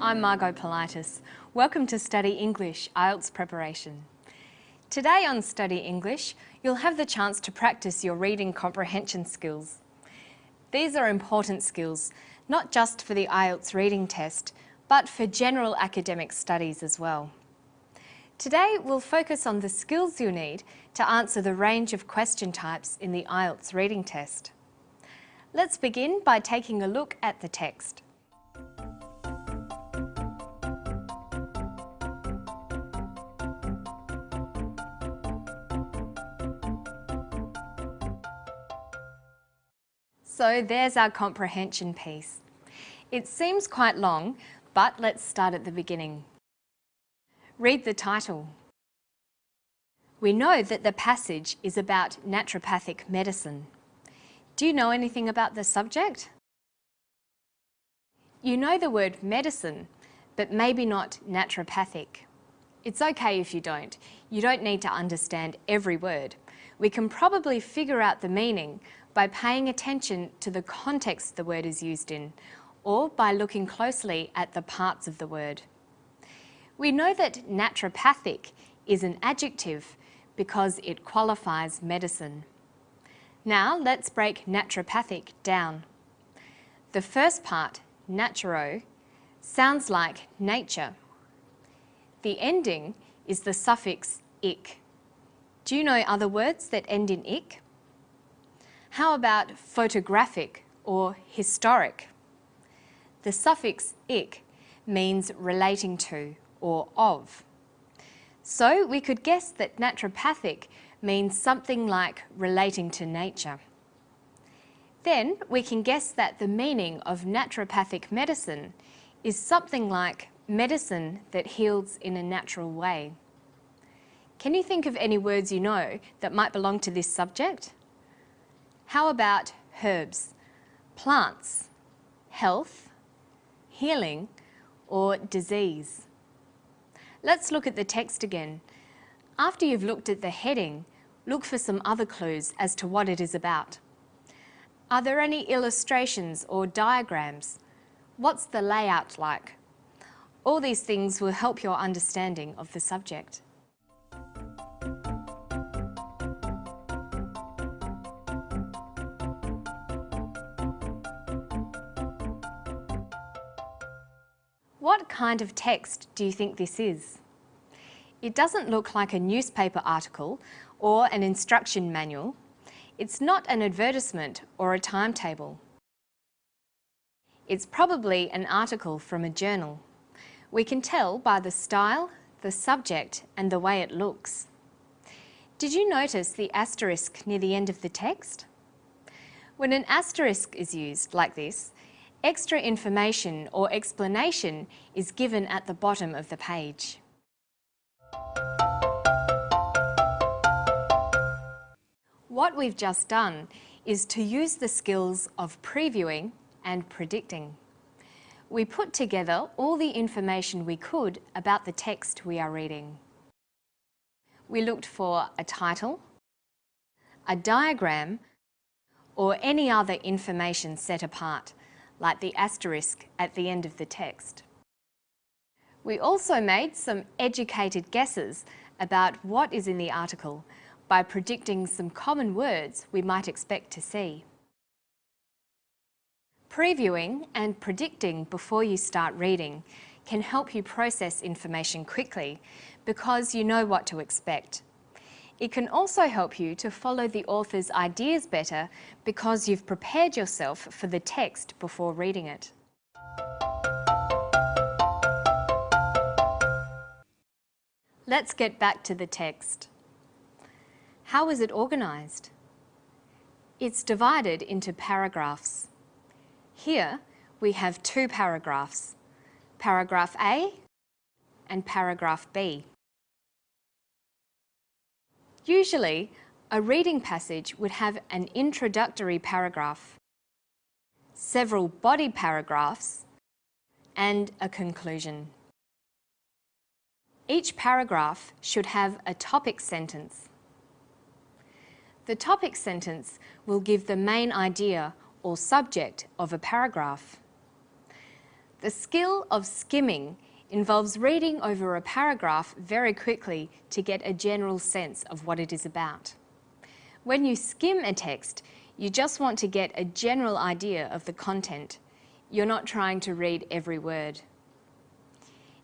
I'm Margot Politis. Welcome to Study English IELTS preparation. Today on Study English, you'll have the chance to practice your reading comprehension skills. These are important skills, not just for the IELTS reading test, but for general academic studies as well. Today, we'll focus on the skills you need to answer the range of question types in the IELTS reading test. Let's begin by taking a look at the text. So there's our comprehension piece. It seems quite long, but let's start at the beginning. Read the title. We know that the passage is about naturopathic medicine. Do you know anything about the subject? You know the word medicine, but maybe not naturopathic. It's okay if you don't. You don't need to understand every word. We can probably figure out the meaning by paying attention to the context the word is used in, or by looking closely at the parts of the word. We know that naturopathic is an adjective because it qualifies medicine. Now let's break naturopathic down. The first part, naturo, sounds like nature. The ending is the suffix "ic". Do you know other words that end in "ic"? How about photographic or historic? The suffix "ic" means relating to or of. So we could guess that naturopathic means something like relating to nature. Then we can guess that the meaning of naturopathic medicine is something like medicine that heals in a natural way. Can you think of any words you know that might belong to this subject? How about herbs, plants, health, healing, or disease? Let's look at the text again. After you've looked at the heading, look for some other clues as to what it is about. Are there any illustrations or diagrams? What's the layout like? All these things will help your understanding of the subject. What kind of text do you think this is? It doesn't look like a newspaper article or an instruction manual. It's not an advertisement or a timetable. It's probably an article from a journal. We can tell by the style, the subject, and the way it looks. Did you notice the asterisk near the end of the text? When an asterisk is used like this, extra information or explanation is given at the bottom of the page. What we've just done is to use the skills of previewing and predicting. We put together all the information we could about the text we are reading. We looked for a title, a diagram, or any other information set apart, like the asterisk at the end of the text. We also made some educated guesses about what is in the article by predicting some common words we might expect to see. Previewing and predicting before you start reading can help you process information quickly because you know what to expect. It can also help you to follow the author's ideas better because you've prepared yourself for the text before reading it. Let's get back to the text. How is it organised? It's divided into paragraphs. Here we have two paragraphs, paragraph A and paragraph B. Usually, a reading passage would have an introductory paragraph, several body paragraphs, and a conclusion. Each paragraph should have a topic sentence. The topic sentence will give the main idea or subject of a paragraph. The skill of skimming involves reading over a paragraph very quickly to get a general sense of what it is about. When you skim a text, you just want to get a general idea of the content. You're not trying to read every word.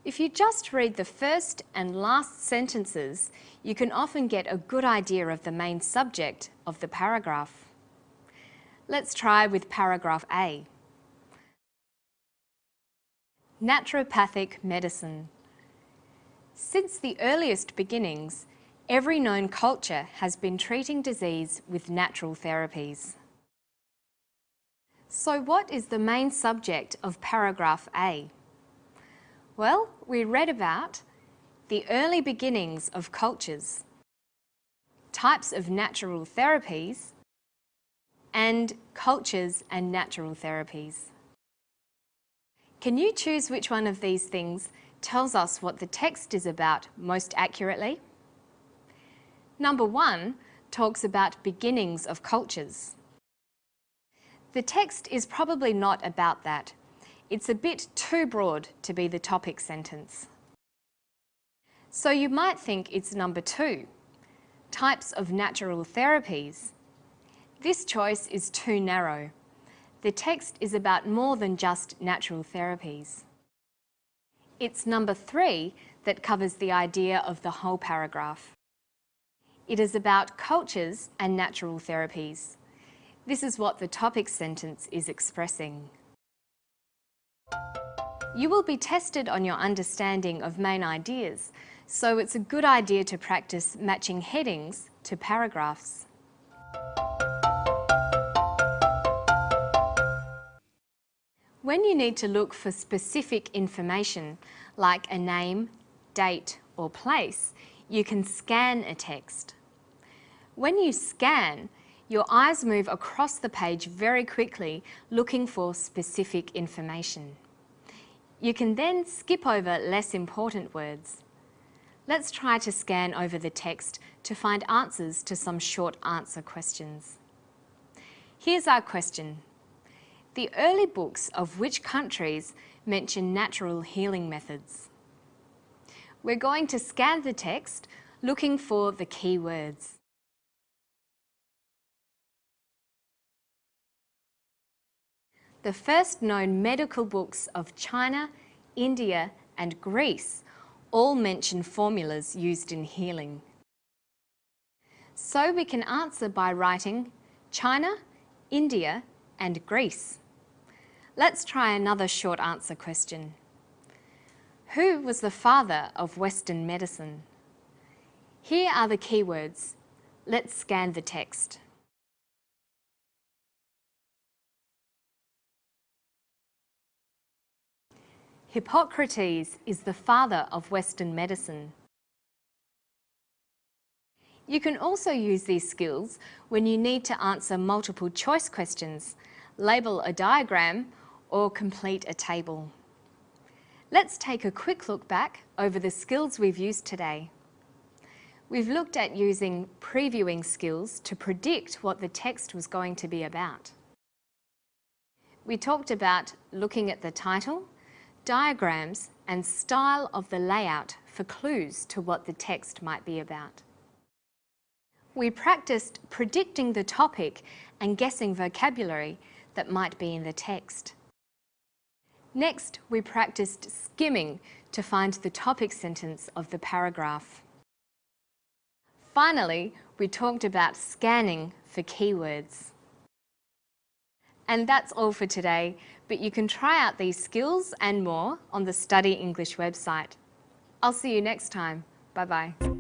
If you just read the first and last sentences, you can often get a good idea of the main subject of the paragraph. Let's try with paragraph A. Naturopathic medicine. Since the earliest beginnings, every known culture has been treating disease with natural therapies. So what is the main subject of paragraph A? Well, we read about the early beginnings of cultures, types of natural therapies, and cultures and natural therapies. Can you choose which one of these things tells us what the text is about most accurately? Number 1 talks about beginnings of cultures. The text is probably not about that. It's a bit too broad to be the topic sentence. So you might think it's number 2, types of natural therapies. This choice is too narrow. The text is about more than just natural therapies. It's number 3 that covers the idea of the whole paragraph. It is about cultures and natural therapies. This is what the topic sentence is expressing. You will be tested on your understanding of main ideas, so it's a good idea to practice matching headings to paragraphs. When you need to look for specific information, like a name, date, or place, you can scan a text. When you scan, your eyes move across the page very quickly, looking for specific information. You can then skip over less important words. Let's try to scan over the text to find answers to some short answer questions. Here's our question. The early books of which countries mention natural healing methods? We're going to scan the text looking for the key words. The first known medical books of China, India, and Greece all mention formulas used in healing. So we can answer by writing China, India, and Greece. Let's try another short answer question. Who was the father of Western medicine? Here are the keywords. Let's scan the text. Hippocrates is the father of Western medicine. You can also use these skills when you need to answer multiple choice questions, label a diagram, or complete a table. Let's take a quick look back over the skills we've used today. We've looked at using previewing skills to predict what the text was going to be about. We talked about looking at the title, diagrams, and style of the layout for clues to what the text might be about. We practiced predicting the topic and guessing vocabulary that might be in the text. Next, we practiced skimming to find the topic sentence of the paragraph. Finally, we talked about scanning for keywords. And that's all for today, but you can try out these skills and more on the Study English website. I'll see you next time. Bye-bye.